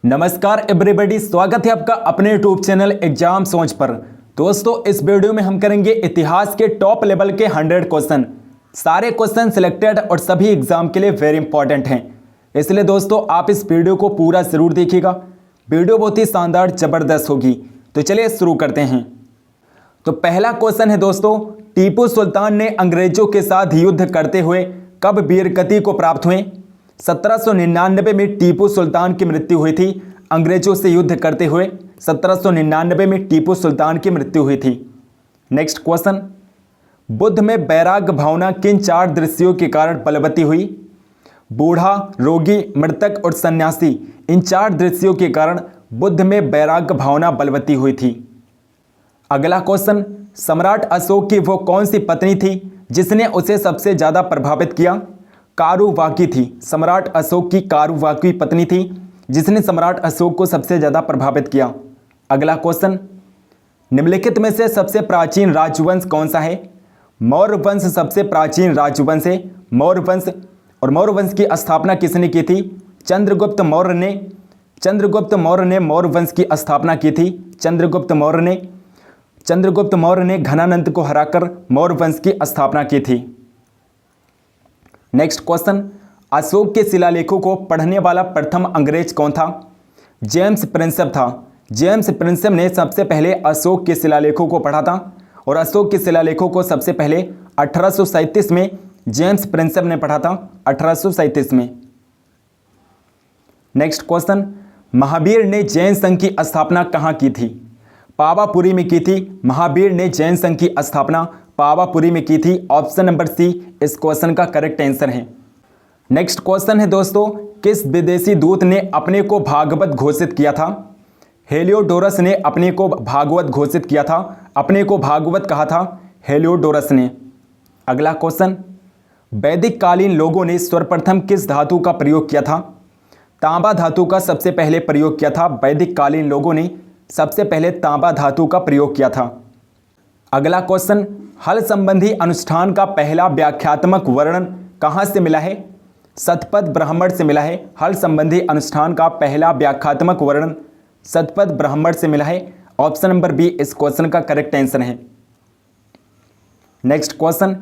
नमस्कार एवरीबॉडी, स्वागत है आपका अपने यूट्यूब चैनल एग्जाम सोच पर। दोस्तों, इस वीडियो में हम करेंगे इतिहास के टॉप लेवल के 100 क्वेश्चन। सारे क्वेश्चन सिलेक्टेड और सभी एग्जाम के लिए वेरी इंपॉर्टेंट हैं, इसलिए दोस्तों आप इस वीडियो को पूरा जरूर देखिएगा। वीडियो बहुत ही शानदार जबरदस्त होगी। तो चलिए शुरू करते हैं। तो पहला क्वेश्चन है दोस्तों, टीपू सुल्तान ने अंग्रेजों के साथ युद्ध करते हुए कब वीरगति को प्राप्त हुए? 1799 में टीपू सुल्तान की मृत्यु हुई थी। अंग्रेजों से युद्ध करते हुए 1799 में टीपू सुल्तान की मृत्यु हुई थी। नेक्स्ट क्वेश्चन, बुद्ध में वैराग्य भावना किन 4 दृश्यों के कारण बलवती हुई? बूढ़ा, रोगी, मृतक और सन्यासी, इन 4 दृश्यों के कारण बुद्ध में वैराग्य भावना बलवती हुई थी। अगला क्वेश्चन, सम्राट अशोक की वो कौन सी पत्नी थी जिसने उसे सबसे ज्यादा प्रभावित किया? कारुवाकी थी। सम्राट अशोक की कारुवाकी पत्नी थी जिसने सम्राट अशोक को सबसे ज्यादा प्रभावित किया। अगला क्वेश्चन, निम्नलिखित में से सबसे प्राचीन राजवंश कौन सा है? मौर्य वंश सबसे प्राचीन राजवंश है। मौर्य वंश, और मौर्य वंश की स्थापना किसने की थी? चंद्रगुप्त मौर्य ने। चंद्रगुप्त मौर्य ने मौर्य वंश की स्थापना की थी। चंद्रगुप्त मौर्य ने घनानंद को हराकर मौर्य वंश की स्थापना की थी। नेक्स्ट क्वेश्चन, अशोक के शिलालेखों को पढ़ने वाला प्रथम अंग्रेज कौन था? जेम्स प्रिंसेप था। जेम्स प्रिंसेप ने सबसे पहले अशोक के शिलालेखों को पढ़ा था, और अशोक के शिलालेखों को सबसे पहले 1837 में जेम्स प्रिंसेप ने पढ़ा था। 1837 में। नेक्स्ट क्वेश्चन, महावीर ने जैन संघ की स्थापना कहाँ की थी? पावापुरी में की थी। महावीर ने जैन संघ की स्थापना पावापुरी में की थी। ऑप्शन नंबर सी इस क्वेश्चन का करेक्ट आंसर है। नेक्स्ट क्वेश्चन है दोस्तों, किस विदेशी दूत ने अपने को भागवत घोषित किया था? हेलियोडोरस ने अपने को भागवत घोषित किया था। अपने को भागवत कहा था हेलियोडोरस ने। अगला क्वेश्चन, वैदिक कालीन लोगों ने सर्वप्रथम किस धातु का प्रयोग किया था? तांबा धातु का सबसे पहले प्रयोग किया था। वैदिक कालीन लोगों ने सबसे पहले तांबा धातु का प्रयोग किया था। अगला क्वेश्चन, हल संबंधी अनुष्ठान का पहला व्याख्यात्मक वर्णन कहाँ से मिला है? शतपथ ब्राह्मण से मिला है। हल संबंधी अनुष्ठान का पहला व्याख्यात्मक वर्णन शतपथ ब्राह्मण से मिला है। ऑप्शन नंबर बी इस क्वेश्चन का करेक्ट आंसर है। नेक्स्ट क्वेश्चन,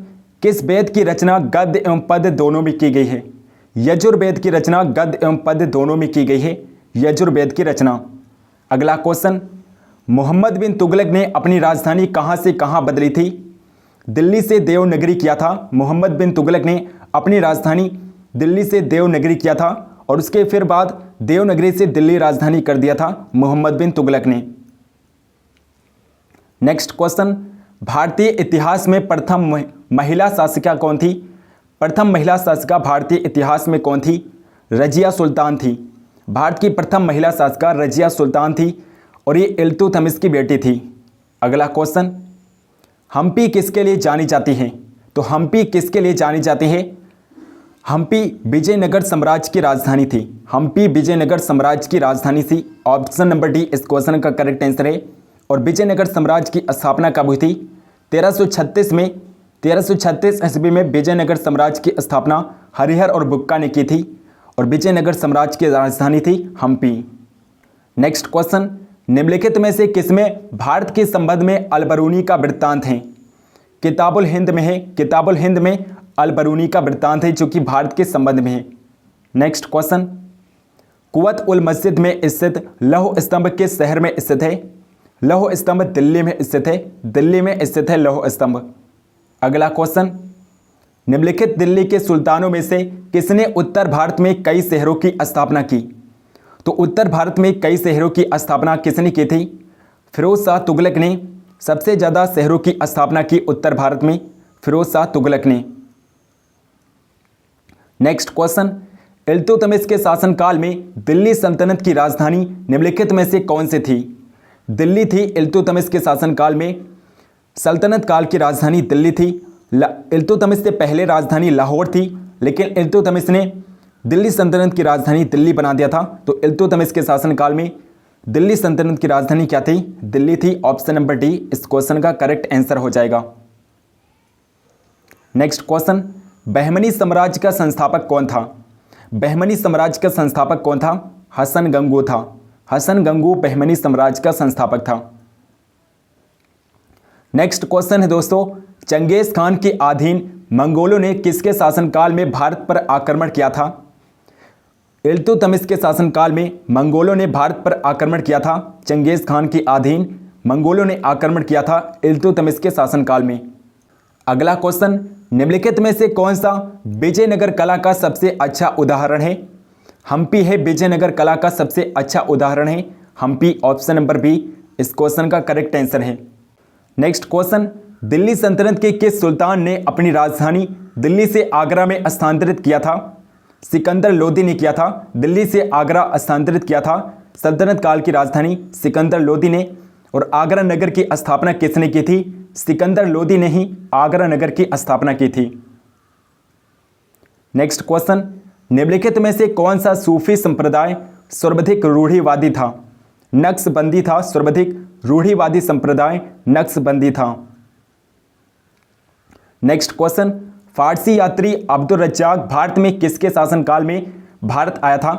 किस वेद की रचना गद्य एवं पद्य दोनों में की गई है? यजुर्वेद की रचना गद्य एवं पद्य दोनों में की गई है। यजुर्वेद की रचना। अगला क्वेश्चन, मोहम्मद बिन तुगलक ने अपनी राजधानी कहां से कहां बदली थी? दिल्ली से देवनगरी किया था। मोहम्मद बिन तुगलक ने अपनी राजधानी दिल्ली से देवनगरी किया था, और उसके फिर बाद देवनगरी से दिल्ली राजधानी कर दिया था मोहम्मद बिन तुगलक ने। नेक्स्ट क्वेश्चन, भारतीय इतिहास में प्रथम महिला शासिका कौन थी? प्रथम महिला शासिका भारतीय इतिहास में कौन थी? रजिया सुल्तान थी। भारत की प्रथम महिला शासिका रजिया सुल्तान थी, और ये इल्तुतमिश की बेटी थी। अगला क्वेश्चन, हम्पी किसके लिए जानी जाती है? तो हम्पी किसके लिए जानी जाती है? हम्पी विजयनगर साम्राज्य की राजधानी थी। हम्पी विजयनगर साम्राज्य की राजधानी थी। ऑप्शन नंबर डी इस क्वेश्चन का करेक्ट आंसर है। और विजयनगर साम्राज्य की स्थापना कब हुई थी? 1336 में। 1336 ईस्वी में विजयनगर साम्राज्य की स्थापना हरिहर और बुक्का ने की थी, और विजयनगर साम्राज्य की राजधानी थी हम्पी। नेक्स्ट क्वेश्चन, निम्नलिखित में से किसमें भारत के संबंध में अलबरूनी का वृत्तांत है? किताबुल हिंद में है। किताबुल हिंद में अलबरूनी का वृत्तांत है, जो कि भारत के संबंध में है। नेक्स्ट क्वेश्चन, कुवत उल मस्जिद में स्थित लौह स्तंभ किस शहर में स्थित है? लौह स्तंभ दिल्ली में स्थित है। दिल्ली में स्थित है लौह स्तंभ। अगला क्वेश्चन, निम्नलिखित दिल्ली के सुल्तानों में से किसने उत्तर भारत में कई शहरों की स्थापना की? तो उत्तर भारत में कई शहरों की स्थापना किसने की थी? फिरोज शाह तुगलक ने सबसे ज़्यादा शहरों की स्थापना की उत्तर भारत में, फिरोज शाह तुगलक ने। नेक्स्ट क्वेश्चन, इल्तुतमिश के शासनकाल में दिल्ली सल्तनत की राजधानी निम्नलिखित में से कौन सी थी? दिल्ली थी इल्तुतमिश के शासनकाल में। सल्तनत काल की राजधानी दिल्ली थी। इल्तुतमिश से पहले राजधानी लाहौर थी, लेकिन इल्तुतमिश ने दिल्ली सल्तनत की राजधानी दिल्ली बना दिया था। तो इल्तुतमिश के शासनकाल में दिल्ली सल्तनत की राजधानी क्या थी? दिल्ली थी। ऑप्शन नंबर डी इस क्वेश्चन का करेक्ट आंसर हो जाएगा। नेक्स्ट क्वेश्चन, बहमनी साम्राज्य का संस्थापक कौन था? बहमनी साम्राज्य का संस्थापक कौन था? हसन गंगू था। हसन गंगू बहमनी साम्राज्य का संस्थापक था। नेक्स्ट क्वेश्चन है दोस्तों, चंगेज खान के अधीन मंगोलों ने किसके शासनकाल में भारत पर आक्रमण किया था? इल्तुतमिश के शासनकाल में मंगोलों ने भारत पर आक्रमण किया था। चंगेज खान के अधीन मंगोलों ने आक्रमण किया था इल्तुतमिश के शासनकाल में। अगला क्वेश्चन, निम्नलिखित में से कौन सा विजयनगर कला का सबसे अच्छा उदाहरण है? हम्पी है विजयनगर कला का सबसे अच्छा उदाहरण है। हम्पी ऑप्शन नंबर बी इस क्वेश्चन का करेक्ट आंसर है। नेक्स्ट क्वेश्चन, दिल्ली सल्तनत के किस सुल्तान ने अपनी राजधानी दिल्ली से आगरा में स्थानांतरित किया था? सिकंदर लोदी ने किया था। दिल्ली से आगरा स्थानांतरित किया था सल्तनत काल की राजधानी सिकंदर लोदी ने। और आगरा नगर की स्थापना किसने की थी? सिकंदर लोदी ने ही आगरा नगर की स्थापना की थी। नेक्स्ट क्वेश्चन, निम्नलिखित में से कौन सा सूफी संप्रदाय सर्वाधिक रूढ़िवादी था? नक्शबंदी था। सर्वाधिक रूढ़िवादी संप्रदाय नक्शबंदी था। नेक्स्ट क्वेश्चन, फारसी यात्री अब्दुल रज्जाक भारत में किसके शासनकाल में भारत आया था?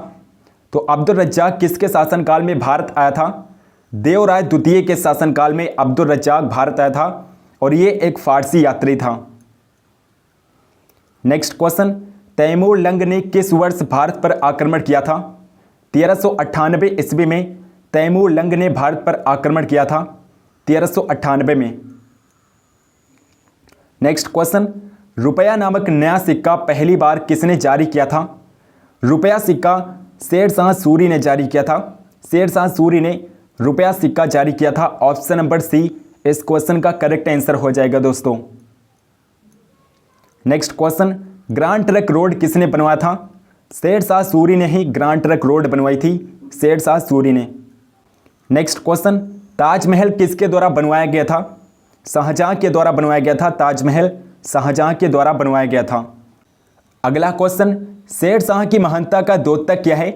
तो अब्दुल रज्जाक किसके शासनकाल में भारत आया था? देवराय द्वितीय के शासनकाल में अब्दुल रज्जाक भारत आया था और ये एक फारसी यात्री था। नेक्स्ट क्वेश्चन, तैमूर लंग ने किस वर्ष भारत पर आक्रमण किया था? 1398 ईस्वी में तैमूर लंग ने भारत पर आक्रमण किया था 1398 में। नेक्स्ट क्वेश्चन, रुपया नामक नया सिक्का पहली बार किसने जारी किया था? रुपया सिक्का शेरशाह सूरी ने जारी किया था। शेरशाह सूरी ने रुपया सिक्का जारी किया था। ऑप्शन नंबर सी इस क्वेश्चन का करेक्ट आंसर हो जाएगा दोस्तों। Next question, grand trunk road किसने बनवाया था? शेरशाह सूरी ने ही ग्रांड ट्रंक रोड बनवाई थी। शेरशाह सूरी ने। नेक्स्ट क्वेश्चन, ताजमहल किसके द्वारा बनवाया गया था? शाहजहां के द्वारा बनवाया गया था। ताजमहल शाहजहां के द्वारा बनवाया गया था। अगला क्वेश्चन, शेरशाह की महानता का द्योतक क्या है?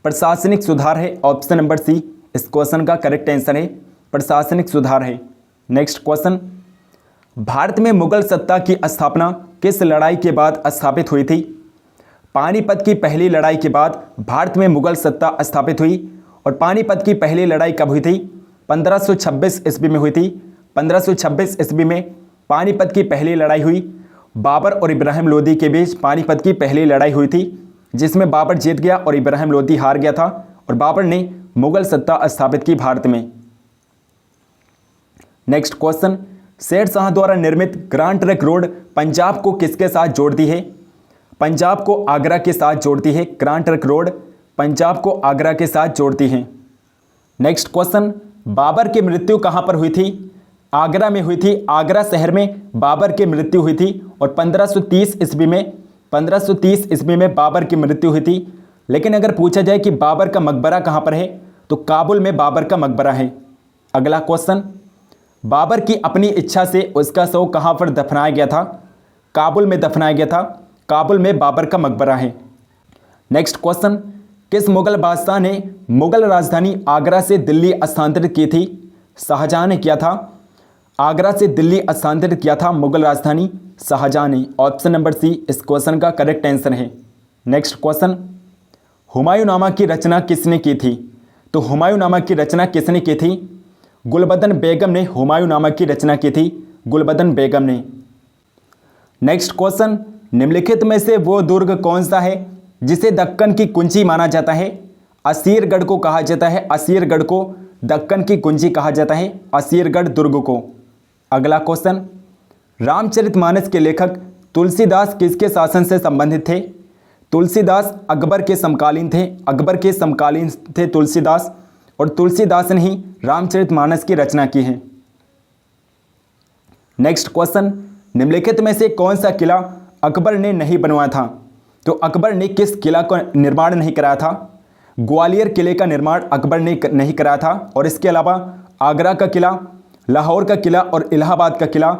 प्रशासनिक सुधार है। ऑप्शन नंबर सी इस क्वेश्चन का करेक्ट आंसर है, प्रशासनिक सुधार है। नेक्स्ट क्वेश्चन, भारत में मुगल सत्ता की स्थापना किस लड़ाई के बाद स्थापित हुई थी? पानीपत की पहली लड़ाई के बाद भारत में मुगल सत्ता स्थापित हुई। और पानीपत की पहली लड़ाई कब हुई थी? 1526 ईस्वी में हुई थी। 1526 ईस्वी में पानीपत की पहली लड़ाई हुई। बाबर और इब्राहिम लोदी के बीच पानीपत की पहली लड़ाई हुई थी, जिसमें बाबर जीत गया और इब्राहिम लोदी हार गया था और बाबर ने मुगल सत्ता स्थापित की भारत में। नेक्स्ट क्वेश्चन, शेरशाह द्वारा निर्मित ग्रांड ट्रंक रोड पंजाब को किसके साथ जोड़ती है? पंजाब को आगरा के साथ जोड़ती है। ग्रांड ट्रंक रोड पंजाब को आगरा के साथ जोड़ती है। नेक्स्ट क्वेश्चन, बाबर की मृत्यु कहां पर हुई थी? आगरा में हुई थी। आगरा शहर में बाबर की मृत्यु हुई थी और 1530 ईस्वी में बाबर की मृत्यु हुई थी। लेकिन अगर पूछा जाए कि बाबर का मकबरा कहां पर है, तो काबुल में बाबर का मकबरा है। अगला क्वेश्चन, बाबर की अपनी इच्छा से उसका शव कहां पर दफनाया गया था? काबुल में दफनाया गया था। काबुल में बाबर का मकबरा है। नेक्स्ट क्वेश्चन, किस मुगल बादशाह ने मुगल राजधानी आगरा से दिल्ली स्थानांतरित की थी? शाहजहां ने किया था। आगरा से दिल्ली स्थानांतरित किया था मुगल राजधानी शाहजहां ने। ऑप्शन नंबर सी इस क्वेश्चन का करेक्ट आंसर है। नेक्स्ट क्वेश्चन, हुमायूंनामा की रचना किसने की थी? तो हुमायूंनामा की रचना किसने की थी? गुलबदन बेगम ने हुमायूंनामा की रचना की थी। गुलबदन बेगम ने। नेक्स्ट क्वेश्चन, निम्नलिखित में से वो दुर्ग कौन सा है जिसे दक्कन की कुंजी माना जाता है? असीरगढ़ को कहा जाता है। असीरगढ़ को दक्कन की कुंजी कहा जाता है। असीरगढ़ दुर्ग को। अगला क्वेश्चन, रामचरितमानस के लेखक तुलसीदास किसके शासन से संबंधित थे? तुलसीदास अकबर के समकालीन थे। अकबर के समकालीन थे तुलसीदास और तुलसीदास ने ही रामचरितमानस की रचना की है। नेक्स्ट क्वेश्चन, निम्नलिखित में से कौन सा किला अकबर ने नहीं बनवाया था? तो अकबर ने किस किला का निर्माण नहीं कराया था? ग्वालियर किले का निर्माण अकबर ने नहीं कराया था। और इसके अलावा आगरा का किला, लाहौर का किला और इलाहाबाद का किला,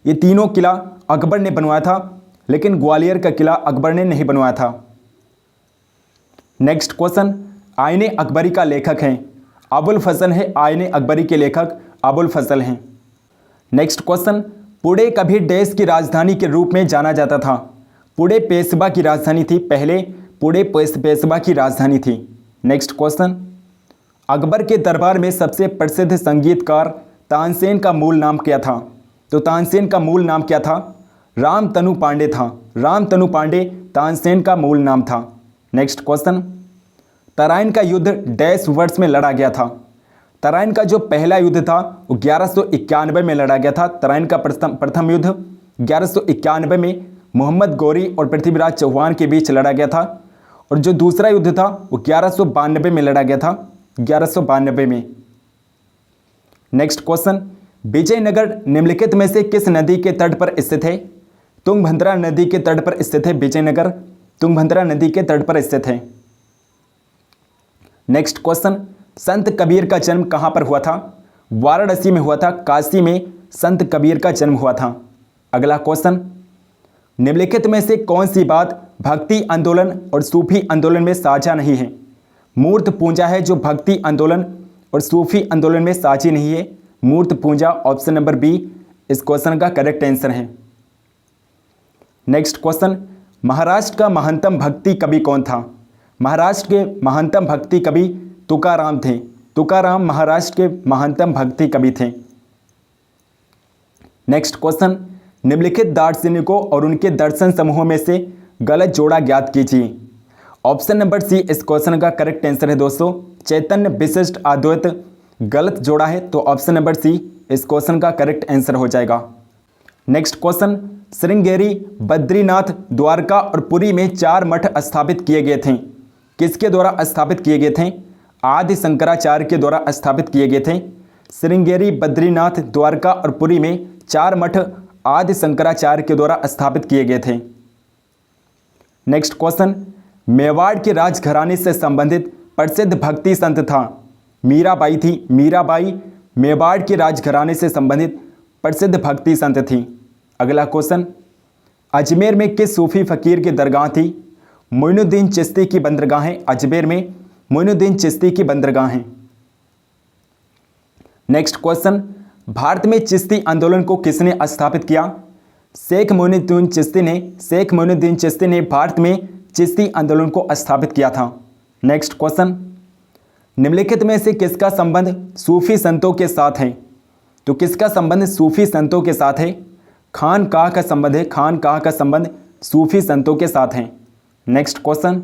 ये तीनों किला अकबर ने बनवाया था, लेकिन ग्वालियर का किला अकबर ने नहीं बनवाया था। नेक्स्ट क्वेश्चन, आईने अकबरी का लेखक हैं अबुल फजल है। आईने अकबरी के लेखक अबुल फजल हैं। नेक्स्ट क्वेश्चन, पुणे कभी देश की राजधानी के रूप में जाना जाता था? पुणे पेशवा की राजधानी थी। पहले पुणे पेशवा की राजधानी थी। नेक्स्ट क्वेश्चन, अकबर के दरबार में सबसे प्रसिद्ध संगीतकार तानसेन का मूल नाम क्या था? तो तानसेन का मूल नाम क्या था? रामतनु पांडे था। रामतनु पांडे तानसेन का मूल नाम था। नेक्स्ट क्वेश्चन, तराइन का युद्ध डैश वर्ष में लड़ा गया था? तराइन का जो पहला युद्ध था वो 1191 में लड़ा गया था। तराइन का प्रथम युद्ध 1191 में मोहम्मद गौरी और पृथ्वीराज चौहान के बीच लड़ा गया था, और जो दूसरा युद्ध था वो 1192 में लड़ा गया था, 1192 में। नेक्स्ट क्वेश्चन, विजयनगर निम्नलिखित में से किस नदी के तट पर स्थित है? तुंगभद्रा नदी के तट पर स्थित है विजयनगर, तुंगभद्रा नदी के तट पर स्थित है। नेक्स्ट क्वेश्चन, संत कबीर का जन्म कहाँ पर हुआ था? वाराणसी में हुआ था, काशी में संत कबीर का जन्म हुआ था। अगला क्वेश्चन, निम्नलिखित में से कौन सी बात भक्ति आंदोलन और सूफी आंदोलन में साझा नहीं है? मूर्त पूजा है जो भक्ति आंदोलन और सूफी आंदोलन में साझी नहीं है। मूर्त पूजा, ऑप्शन नंबर बी इस क्वेश्चन का करेक्ट आंसर है। नेक्स्ट क्वेश्चन, महाराष्ट्र का महंतम भक्ति कवि कौन था? महाराष्ट्र के महंतम भक्ति कवि तुकाराम थे। तुकाराम महाराष्ट्र के महंतम भक्ति कवि थे। नेक्स्ट क्वेश्चन, निम्नलिखित दार्शनिकों और उनके दर्शन समूहों में से गलत जोड़ा ज्ञात कीजिए। ऑप्शन नंबर सी इस क्वेश्चन का करेक्ट आंसर है दोस्तों। चैतन्य विशिष्ट अद्वैत गलत जोड़ा है, तो ऑप्शन नंबर सी इस क्वेश्चन का करेक्ट आंसर हो जाएगा। नेक्स्ट क्वेश्चन, श्रृंगेरी, बद्रीनाथ, द्वारका और पुरी में 4 मठ स्थापित किए गए थे। किसके द्वारा स्थापित किए गए थे? आदि शंकराचार्य के द्वारा स्थापित किए गए थे। श्रृंगेरी, बद्रीनाथ, द्वारका और पुरी में 4 मठ आदि शंकराचार्य के द्वारा स्थापित किए गए थे। नेक्स्ट क्वेश्चन, मेवाड़ के राजघराने से संबंधित प्रसिद्ध भक्ति संत था? मीराबाई थी। मीराबाई मेवाड़ के राजघराने से संबंधित प्रसिद्ध भक्ति संत थी। अगला क्वेश्चन, अजमेर में किस सूफी फकीर की दरगाह थी? मोइनुद्दीन चिश्ती की बंदरगाहें। अजमेर में मोइनुद्दीन चिश्ती की बंदरगाहें। नेक्स्ट क्वेश्चन, भारत में चिश्ती आंदोलन को किसने स्थापित किया? शेख मोइनुद्दीन चिश्ती ने। शेख मोइनुद्दीन चिश्ती ने भारत में चिश्ती आंदोलन को स्थापित किया था। नेक्स्ट क्वेश्चन, निम्नलिखित में से किसका संबंध सूफी संतों के साथ है? तो किसका संबंध सूफी संतों के साथ है? खानकाह का संबंध है। खानकाह का संबंध सूफी संतों के साथ है। नेक्स्ट क्वेश्चन,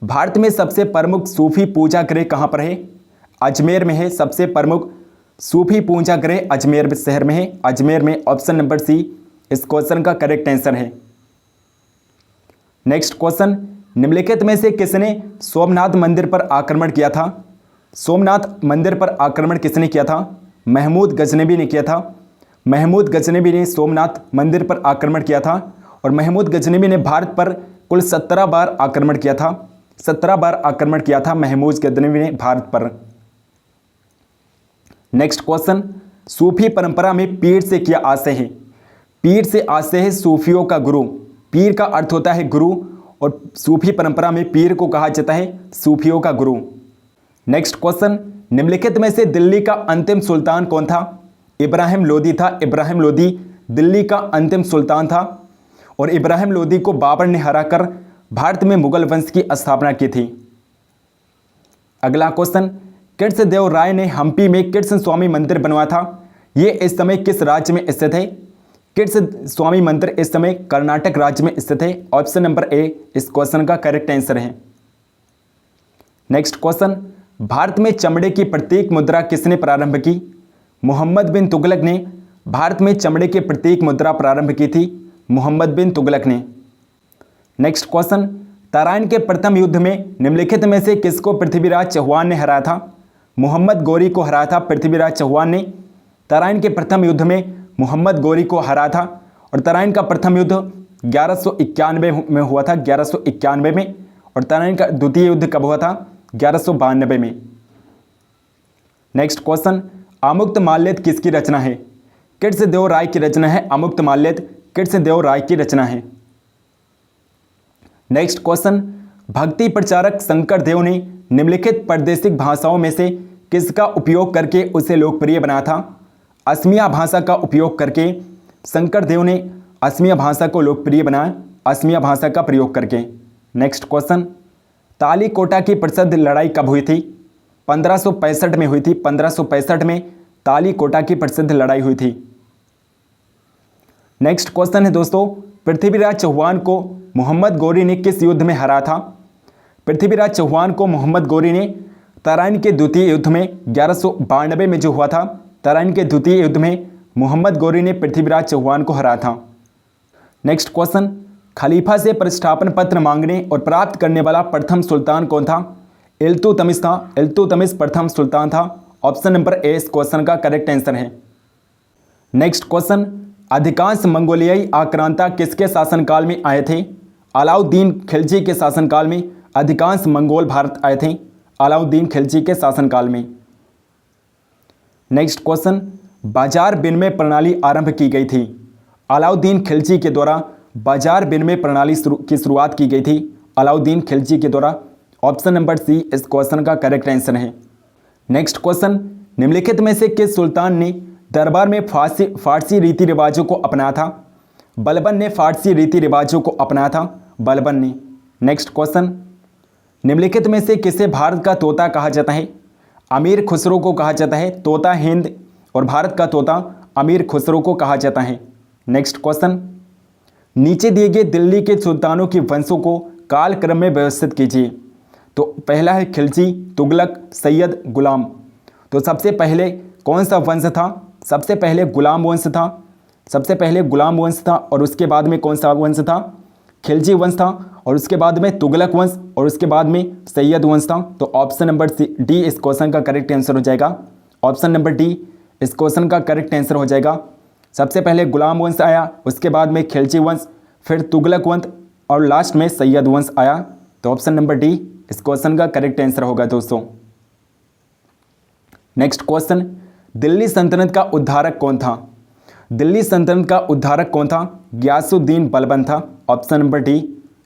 भारत में सबसे प्रमुख सूफी पूजा गृह कहाँ पर है? अजमेर में है। सबसे प्रमुख सूफी पूजा गृह अजमेर शहर में है। अजमेर में, ऑप्शन नंबर सी इस क्वेश्चन का करेक्ट आंसर है। नेक्स्ट क्वेश्चन, निम्नलिखित में से किसने सोमनाथ मंदिर पर आक्रमण किया था? सोमनाथ मंदिर पर आक्रमण किसने किया था? महमूद गजनबी ने किया था। महमूद गजनबी ने सोमनाथ मंदिर पर आक्रमण किया था, और महमूद गजनबी ने भारत पर कुल 17 बार आक्रमण किया था। 17 बार आक्रमण किया था महमूद गजनबी ने भारत पर। नेक्स्ट क्वेश्चन, सूफी परंपरा में पीर से क्या आशय है? पीर से आशय है सूफियों का गुरु। पीर का अर्थ होता है गुरु, और सूफी परंपरा में पीर को कहा जाता है सूफियों का गुरु। नेक्स्ट क्वेश्चन, निम्नलिखित में से दिल्ली का अंतिम सुल्तान कौन था? इब्राहिम लोदी था। इब्राहिम लोदी दिल्ली का अंतिम सुल्तान था, और इब्राहिम लोदी को बाबर ने हराकर भारत में मुगल वंश की स्थापना की थी। अगला क्वेश्चन, कृष्णदेव राय ने हम्पी में कृष्ण स्वामी मंदिर बनवाया था। ये इस समय किस राज्य में स्थित है? कृष्ण स्वामी मंदिर इस समय कर्नाटक राज्य में स्थित है। ऑप्शन नंबर ए इस क्वेश्चन का करेक्ट आंसर है। नेक्स्ट क्वेश्चन, भारत में चमड़े की प्रतीक मुद्रा किसने प्रारंभ की? मोहम्मद बिन तुगलक ने भारत में चमड़े की प्रतीक मुद्रा प्रारंभ की थी। मोहम्मद बिन तुगलक ने। नेक्स्ट क्वेश्चन, तराइन के प्रथम युद्ध में निम्नलिखित में से किसको पृथ्वीराज चौहान ने हराया था? मोहम्मद गौरी को हराया था पृथ्वीराज चौहान ने। तराइन के प्रथम युद्ध में मोहम्मद गौरी को हराया था, और तराइन का प्रथम युद्ध 1191 में हुआ था। 1191 में। और तराइन का द्वितीय युद्ध कब हुआ था? 1192 में। नेक्स्ट क्वेश्चन, अमुक्तमाल्यद किसकी रचना है? कृष्णदेव राय की रचना है। अमुक्तमाल्यद कृष्णदेव राय की रचना है। नेक्स्ट क्वेश्चन, भक्ति प्रचारक शंकर देव ने निम्नलिखित प्रादेशिक भाषाओं में से किसका उपयोग करके उसे लोकप्रिय बनाया था? असमिया भाषा का उपयोग करके शंकर देव ने असमिया भाषा को लोकप्रिय बनाया। असमिया भाषा का प्रयोग करके। नेक्स्ट क्वेश्चन, तालीकोटा की प्रसिद्ध लड़ाई कब हुई थी? 1565 में हुई थी। 1565 में तालीकोटा की प्रसिद्ध लड़ाई हुई थी। नेक्स्ट क्वेश्चन है दोस्तों, पृथ्वीराज चौहान को मोहम्मद गौरी ने किस युद्ध में हराया था? पृथ्वीराज चौहान को मोहम्मद गौरी ने तराइन के द्वितीय युद्ध में 1192 में जो हुआ था, तराइन के द्वितीय युद्ध में मोहम्मद गौरी ने पृथ्वीराज चौहान को हराया था। नेक्स्ट क्वेश्चन, खलीफा से प्रतिष्ठापन पत्र मांगने और प्राप्त करने वाला प्रथम सुल्तान कौन था? इल्तुतमिश था। इल्तुतमिश प्रथम सुल्तान था। ऑप्शन नंबर ए इस क्वेश्चन का करेक्ट आंसर है। नेक्स्ट क्वेश्चन, अधिकांश मंगोलियाई आक्रांता किसके शासनकाल में आए थे? अलाउद्दीन खिलजी के शासनकाल में अधिकांश मंगोल भारत आए थे। अलाउद्दीन खिलजी के शासनकाल में। नेक्स्ट क्वेश्चन, बाजार विनिमय प्रणाली आरंभ की गई थी। अलाउद्दीन खिलजी के द्वारा बाजार विनिमय प्रणाली की शुरुआत की गई थी। अलाउद्दीन खिलजी के द्वारा। ऑप्शन नंबर सी इस क्वेश्चन का करेक्ट आंसर है। नेक्स्ट क्वेश्चन, निम्नलिखित में से किस सुल्तान ने दरबार में फारसी रीति रिवाजों को अपनाया था? बलबन ने फारसी रीति रिवाजों को अपनाया था। बलबन ने। नेक्स्ट क्वेश्चन, निम्नलिखित में से किसे भारत का तोता कहा जाता है? अमीर खुसरो को कहा जाता है तोता हिंद, और भारत का तोता अमीर खुसरो को कहा जाता है। नेक्स्ट क्वेश्चन, नीचे दिए गए दिल्ली के सुल्तानों के वंशों को कालक्रम में व्यवस्थित कीजिए। तो पहला है खिलजी, तुगलक, सैयद, गुलाम। तो सबसे पहले कौन सा वंश था? सबसे पहले गुलाम वंश था। सबसे पहले गुलाम वंश था, और उसके बाद में कौन सा वंश था? खिलजी वंश था, और उसके बाद में तुगलक वंश, और उसके बाद में सैयद वंश था। तो ऑप्शन नंबर डी इस क्वेश्चन का करेक्ट आंसर हो जाएगा। ऑप्शन नंबर डी इस क्वेश्चन का करेक्ट आंसर हो जाएगा। सबसे पहले गुलाम वंश आया, उसके बाद में खिलजी वंश, फिर तुगलक वंश, और लास्ट में सैयद वंश आया। तो ऑप्शन नंबर डी इस क्वेश्चन का करेक्ट आंसर होगा दोस्तों। नेक्स्ट क्वेश्चन, दिल्ली सल्तनत का उद्धारक कौन था? दिल्ली सल्तनत का उद्धारक कौन था? गियासुद्दीन बलबन था। ऑप्शन नंबर डी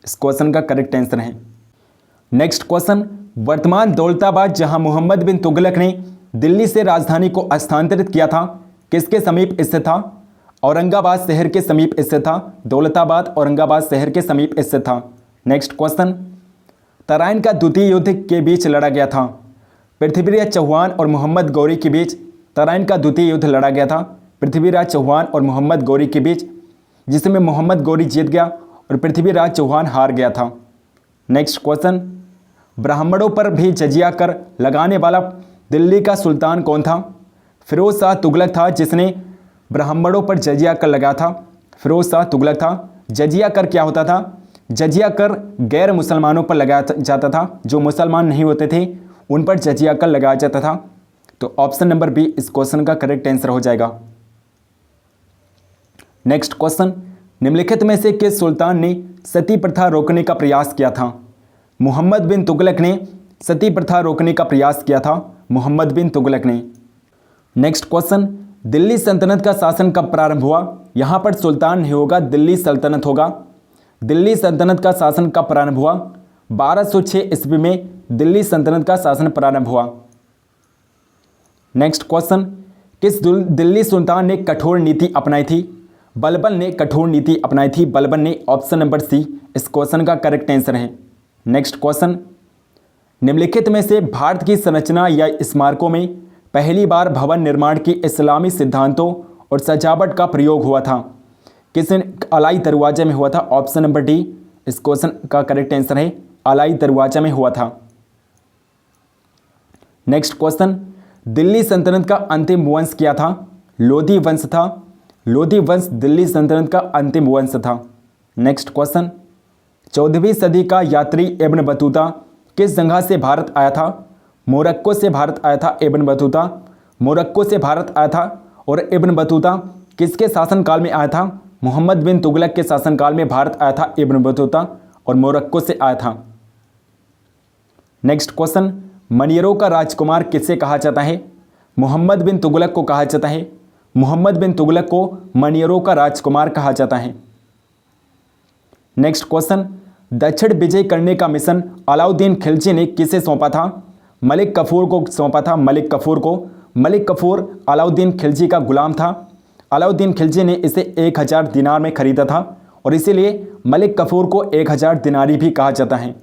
इस क्वेश्चन का करेक्ट आंसर है। नेक्स्ट क्वेश्चन, वर्तमान दौलताबाद जहां मोहम्मद बिन तुगलक ने दिल्ली से राजधानी को स्थानांतरित किया था, किसके समीप स्थित था? औरंगाबाद शहर के समीप स्थित था। दौलताबाद औरंगाबाद शहर के समीप स्थित था। नेक्स्ट क्वेश्चन, तराइन का द्वितीय युद्ध के बीच लड़ा गया था। पृथ्वीराज चौहान और मोहम्मद गौरी के बीच तराइन का द्वितीय युद्ध लड़ा गया था। पृथ्वीराज चौहान और मोहम्मद गौरी के बीच, जिसमें मोहम्मद गौरी जीत गया और पृथ्वीराज चौहान हार गया था। नेक्स्ट क्वेश्चन, ब्राह्मणों पर भी जजिया कर लगाने वाला दिल्ली का सुल्तान कौन था? फिरोज शाह तुगलक था, जिसने ब्राह्मणों पर जजिया कर लगाया था। फिरोज शाह तुगलक था। जजिया कर क्या होता था? जजिया कर गैर मुसलमानों पर लगाया जाता था। जो मुसलमान नहीं होते थे उन पर जजिया कर लगाया जाता था। तो ऑप्शन नंबर बी इस क्वेश्चन का करेक्ट आंसर हो जाएगा। नेक्स्ट क्वेश्चन, निम्नलिखित में से किस सुल्तान ने सती प्रथा रोकने का प्रयास किया था? मोहम्मद बिन तुगलक ने सती प्रथा रोकने का प्रयास किया था। मोहम्मद बिन तुगलक ने। नेक्स्ट क्वेश्चन, दिल्ली सल्तनत का शासन कब प्रारंभ हुआ? यहाँ पर सुल्तान नहीं होगा, दिल्ली सल्तनत होगा। दिल्ली सल्तनत का शासन कब प्रारंभ हुआ? 1206 ईस्वी में दिल्ली सल्तनत का शासन प्रारंभ हुआ। नेक्स्ट क्वेश्चन, किस दिल्ली सुल्तान ने कठोर नीति अपनाई थी? बलबन ने कठोर नीति अपनाई थी। बलबन ने। ऑप्शन नंबर सी इस क्वेश्चन का करेक्ट आंसर है। नेक्स्ट क्वेश्चन, निम्नलिखित में से भारत की संरचना या स्मारकों में पहली बार भवन निर्माण की इस्लामी सिद्धांतों और सजावट का प्रयोग हुआ था? किस अलाई दरवाजा में हुआ था? ऑप्शन नंबर डी इस क्वेश्चन का करेक्ट आंसर है। अलाई दरवाजा में हुआ था। नेक्स्ट क्वेश्चन, दिल्ली सल्तनत का अंतिम वंश क्या था? लोधी वंश था। लोधी वंश दिल्ली सल्तनत का अंतिम वंश था। नेक्स्ट क्वेश्चन, 14वीं सदी का यात्री इब्न बतूता किस जगह से भारत आया था? मोरक्को से भारत आया था इब्न बतूता। मोरक्को से भारत आया था। और इब्न बतूता किसके शासनकाल में आया था? मोहम्मद बिन तुगलक के शासनकाल में भारत आया था इब्न बतूता, और मोरक्को से आया था। नेक्स्ट क्वेश्चन, मनियरों का राजकुमार किसे कहा जाता है? मोहम्मद बिन तुगलक को कहा जाता है। मोहम्मद बिन तुगलक को मनियरों का राजकुमार कहा जाता है। नेक्स्ट क्वेश्चन, दक्षिण विजय करने का मिशन अलाउद्दीन खिलजी ने किसे सौंपा था? मलिक कफूर को सौंपा था। मलिक कफूर को। मलिक कफूर अलाउद्दीन खिलजी का गुलाम था। अलाउद्दीन खिलजी ने इसे 1000 दिनार में खरीदा था, और इसीलिए मलिक कफूर को 1000 दिनारी भी कहा जाता है।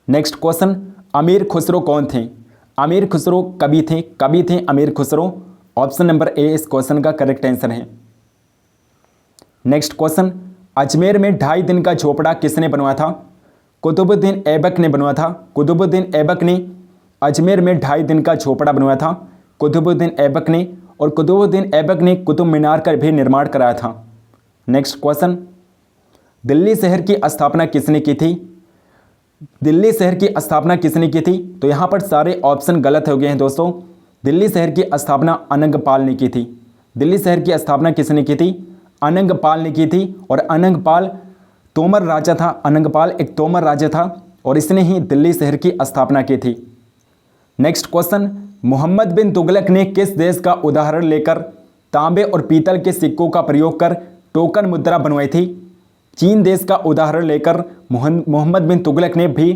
नेक्स्ट क्वेश्चन, अमीर खुसरो कौन थे? अमीर खुसरो कवि थे अमीर खुसरो। ऑप्शन नंबर ए इस क्वेश्चन का करेक्ट आंसर है। नेक्स्ट क्वेश्चन, अजमेर में 2.5 दिन का झोपड़ा किसने बनवाया था? कुतुबुद्दीन ऐबक ने बनवाया था। कुतुबुद्दीन ऐबक ने अजमेर में 2.5 दिन का झोपड़ा बनवाया था, कुतुबुद्दीन ऐबक ने। और कुतुबुद्दीन ऐबक ने कुतुब मीनार का भी निर्माण कराया था। नेक्स्ट क्वेश्चन, दिल्ली शहर की स्थापना किसने की थी? दिल्ली शहर की स्थापना किसने की थी? तो यहाँ पर सारे ऑप्शन गलत हो गए हैं दोस्तों। दिल्ली शहर की स्थापना अनंगपाल ने की थी। दिल्ली शहर की स्थापना किसने की थी? अनंगपाल ने की थी। और अनंगपाल तोमर राजा था। अनंगपाल एक तोमर राजा था और इसने ही दिल्ली शहर की स्थापना की थी। नेक्स्ट क्वेश्चन, मोहम्मद बिन तुगलक ने किस देश का उदाहरण लेकर तांबे और पीतल के सिक्कों का प्रयोग कर टोकन मुद्रा बनवाई थी? चीन देश का उदाहरण लेकर मोहम्मद बिन तुगलक ने भी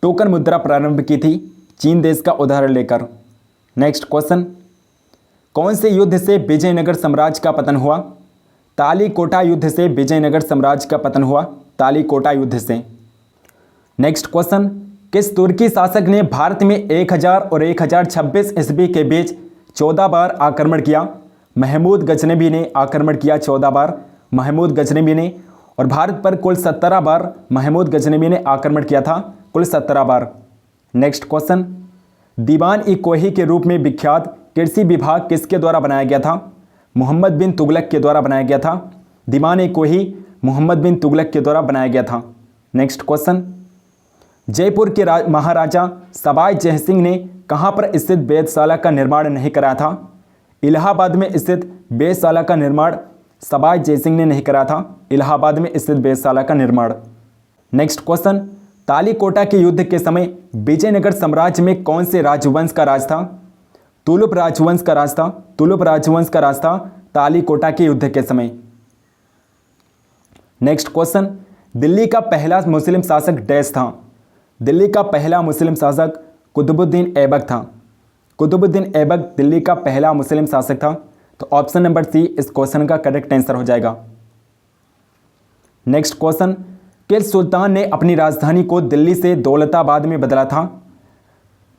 टोकन मुद्रा प्रारंभ की थी, चीन देश का उदाहरण लेकर। नेक्स्ट क्वेश्चन, कौन से युद्ध से विजयनगर साम्राज्य का पतन हुआ? तालीकोटा युद्ध से विजयनगर साम्राज्य का पतन हुआ, तालीकोटा युद्ध से। नेक्स्ट क्वेश्चन, किस तुर्की शासक ने भारत में 1000 और 1026 ईस्वी के बीच 14 बार आक्रमण किया? महमूद गजनबी ने आक्रमण किया 14 बार, महमूद गजनबी ने। और भारत पर कुल 17 बार महमूद गजनबी ने आक्रमण किया था, कुल 17 बार। नेक्स्ट क्वेश्चन, दीवान ई कोही के रूप में विख्यात कृषि विभाग किसके द्वारा बनाया गया था? मोहम्मद बिन तुगलक के द्वारा बनाया गया था। दीवान ए कोही मोहम्मद बिन तुगलक के द्वारा बनाया गया था। नेक्स्ट क्वेश्चन, जयपुर के महाराजा सवाई जयसिंह ने कहां पर स्थित वेधशाला का निर्माण नहीं कराया था? इलाहाबाद में स्थित वेधशाला का निर्माण सवाई जयसिंह ने नहीं कराया था, इलाहाबाद में स्थित वेधशाला का निर्माण। नेक्स्ट क्वेश्चन, तालीकोटा के युद्ध के समय विजयनगर साम्राज्य में कौन से राजवंश का राज था? तुलुप राजवंश का राज था, तुलुप राजवंश का राज था तालीकोटा के युद्ध के समय। नेक्स्ट क्वेश्चन, दिल्ली का पहला मुस्लिम शासक डैश था? दिल्ली का पहला मुस्लिम शासक कुतुबुद्दीन ऐबक था। कुतुबुद्दीन ऐबक दिल्ली का पहला मुस्लिम शासक था। तो ऑप्शन नंबर सी इस क्वेश्चन का करेक्ट आंसर हो जाएगा। नेक्स्ट क्वेश्चन, किस सुल्तान ने अपनी राजधानी को दिल्ली से दौलताबाद में बदला था?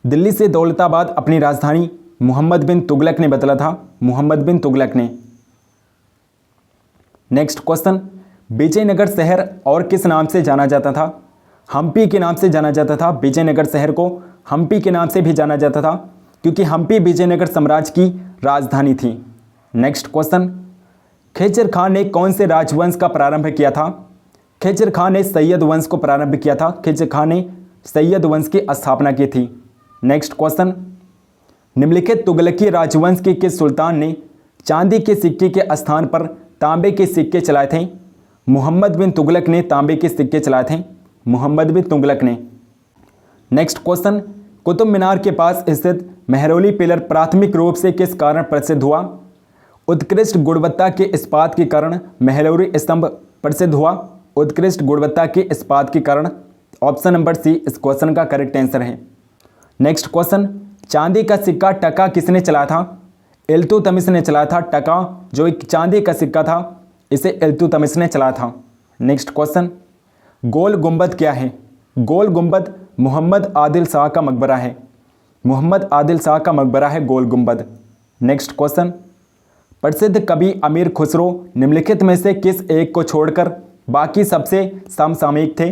दिल्ली से दौलताबाद अपनी राजधानी मोहम्मद बिन तुगलक ने बदला था, मोहम्मद बिन तुगलक ने। नेक्स्ट क्वेश्चन, विजयनगर शहर और किस नाम से जाना जाता था? हम्पी के नाम से जाना जाता था। विजयनगर शहर को हम्पी के नाम से भी जाना जाता था क्योंकि हम्पी विजयनगर साम्राज्य की राजधानी थी। नेक्स्ट क्वेश्चन, खिजर खान ने कौन से राजवंश का प्रारंभ किया था? खिजर खान ने सैयद वंश को प्रारंभ किया था। खिजर खान ने सैयद वंश की स्थापना की थी। नेक्स्ट क्वेश्चन, निम्नलिखित तुगलकी राजवंश के किस सुल्तान ने चांदी के सिक्के के स्थान पर तांबे के सिक्के चलाए थे? मोहम्मद बिन तुगलक ने तांबे के सिक्के चलाए थे, मोहम्मद बिन तुगलक ने। नेक्स्ट क्वेश्चन, कुतुब मीनार के पास स्थित मेहरौली पिलर प्राथमिक रूप से किस कारण प्रसिद्ध हुआ? उत्कृष्ट गुणवत्ता के इस्पात के कारण मेहरौली स्तंभ प्रसिद्ध हुआ, उत्कृष्ट गुणवत्ता के इस्पात के कारण। ऑप्शन नंबर सी इस क्वेश्चन का करेक्ट आंसर है। नेक्स्ट क्वेश्चन, चांदी का सिक्का टका किसने चलाया था? इल्तुतमिश ने चलाया था। टका जो एक चांदी का सिक्का था इसे इल्तुतमिश ने चलाया था। नेक्स्ट क्वेश्चन, गोल गुंबद क्या है? गोल गुंबद मोहम्मद आदिल शाह का मकबरा है, मोहम्मद आदिल शाह का मकबरा है गोल गुंबद। नेक्स्ट क्वेश्चन, प्रसिद्ध कवि अमीर खुसरो निम्नलिखित में से किस एक को छोड़कर बाकी सबसे समसामयिक थे?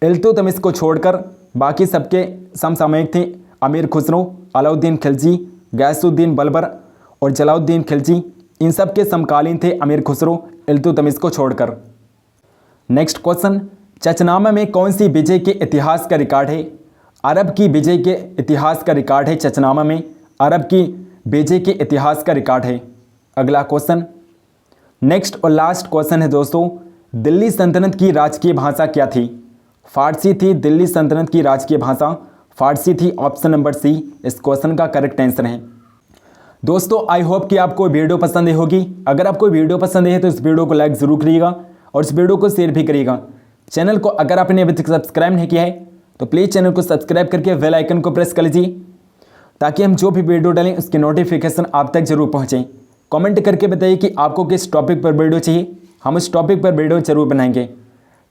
इल्तुतमिश को छोड़कर बाकी सबके समसामयिक थे अमीर खुसरो, अलाउद्दीन खिलजी, गैसुद्दीन बलबर और जलालुद्दीन खिलजी। इन सब के समकालीन थे अमीर खुसरो, इल्तुतमिश को छोड़कर। नेक्स्ट क्वेश्चन, चचनामा में कौन सी विजय के इतिहास का रिकॉर्ड है? अरब की विजय के इतिहास का रिकॉर्ड है चचनामा में, अरब की विजय के इतिहास का रिकॉर्ड है। अगला क्वेश्चन, नेक्स्ट और लास्ट क्वेश्चन है दोस्तों, दिल्ली सल्तनत की राजकीय भाषा क्या थी? फारसी थी। दिल्ली सल्तनत की राजकीय भाषा फारसी थी। ऑप्शन नंबर सी इस क्वेश्चन का करेक्ट आंसर है। दोस्तों आई होप कि आपको वीडियो पसंद आई होगी। अगर आपको वीडियो पसंद है तो इस वीडियो को लाइक ज़रूर करिएगा और इस वीडियो को शेयर भी करिएगा। चैनल को अगर आपने अभी तक सब्सक्राइब नहीं किया है तो प्लीज़ चैनल को सब्सक्राइब करके बेल आइकन को प्रेस कर लीजिए ताकि हम जो भी वीडियो डालें उसकी नोटिफिकेशन आप तक जरूर पहुँचें। कमेंट करके बताइए कि आपको किस टॉपिक पर वीडियो चाहिए, हम उस टॉपिक पर वीडियो जरूर बनाएंगे।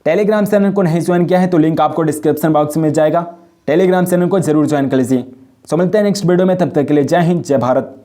टेलीग्राम चैनल को नहीं ज्वाइन किया है तो लिंक आपको डिस्क्रिप्शन बॉक्स में मिल जाएगा, टेलीग्राम चैनल को जरूर ज्वाइन कर लीजिए। सो मिलते हैं नेक्स्ट वीडियो में, तब तक के लिए जय हिंद जय भारत।